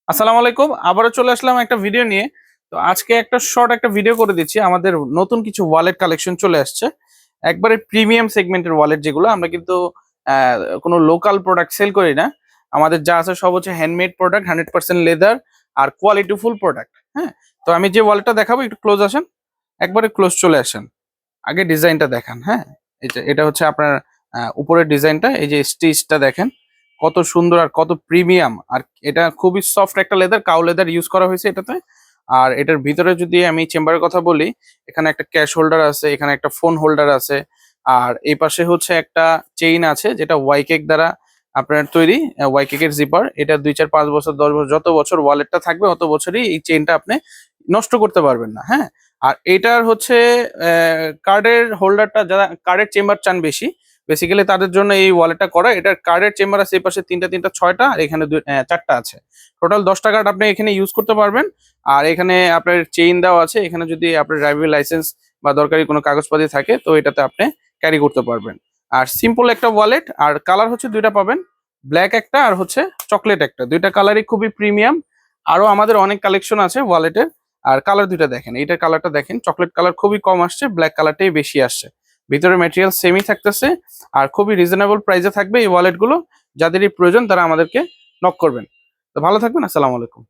আসসালামু আলাইকুম, আবারও চলে আসলাম একটা ভিডিও নিয়ে। তো আজকে একটা শর্ট একটা ভিডিও করে দিচ্ছি। আমাদের নতুন কিছু ওয়ালেট কালেকশন চলে আসছে, একবারে প্রিমিয়াম সেগমেন্টের ওয়ালেট, যেগুলো আমরা কিন্তু আহ, কোনো লোকাল প্রোডাক্ট সেল করি না। আমাদের যা আছে সব হচ্ছে হ্যান্ডমেড প্রোডাক্ট, 100% লেদার আর কোয়ালিটি ফুল প্রোডাক্ট। হ্যাঁ, তো আমি যে ওয়ালেটটা দেখাবো, একটু ক্লোজ আসেন, একবারে ক্লোজ চলে আসেন। আগে ডিজাইনটা দেখান। হ্যাঁ, এই যে এটা হচ্ছে আপনার উপরের ডিজাইনটা, এই যে স্টিচটা দেখেন কত সুন্দর আর কত প্রিমিয়াম। আর এটা খুবই সফট একটা লেদার, কাউ লেদার ইউজ করা হয়েছে এটাতে। আর এটার ভিতরে যদি আমি চেম্বারের কথা বলি, এখানে একটা ক্যাশ হোল্ডার আছে, এখানে একটা ফোন হোল্ডার আছে। আর এই পাশে হচ্ছে একটা চেইন আছে, যেটা ওয়াইকেক দ্বারা আপনার তৈরি। ওয়াইকেকের জিপার, এটা 2 4 5 বছর 10 বছর, যত বছর ওয়ালেটটা থাকবে অত বছরই এই চেইনটা আপনি নষ্ট করতে পারবেন না। হ্যাঁ, আর এটার হচ্ছে কার্ডের হোল্ডারটা, যারা কার্ডের চেম্বার চান বেশি, বেসিক্যালি তাদের জন্য এই ওয়ালেটটা করা। এটার কার্ডের চেম্বার আছে এই পাশে তিনটা তিনটা ছয়টা, আর এখানে চারটা আছে। টোটাল 10টা কার্ড আপনি এখানে ইউজ করতে পারবেন। আর এখানে আপনার চেইন দেওয়া আছে, এখানে যদি আপনার ড্রাইভিং লাইসেন্স বা দরকারি কোনো কাগজপাতি থাকে তো এটাতে আপনি ক্যারি করতে পারবেন। আর সিম্পল একটা ওয়ালেট, আর কালার হচ্ছে দুইটা পাবেন, ব্ল্যাক একটা আর হচ্ছে চকলেট একটা, দুইটা কালারই খুবই প্রিমিয়াম। আরো আমাদের অনেক কালেকশন আছে ওয়ালেটের। আর কালার দুইটা দেখেন, এইটার কালারটা দেখেন, চকলেট কালার খুবই কম আসছে, ব্ল্যাক কালারটাই বেশি আসছে। ভিতরে ম্যাটেরিয়াল সেমই থাকতেছে, আর খুবই রিজনেবল প্রাইসে থাকবে এই ওয়ালেটগুলো। যাদেরই প্রয়োজন তারা আমাদেরকে নক করবেন। তো ভালো থাকবেন, আসসালামু আলাইকুম।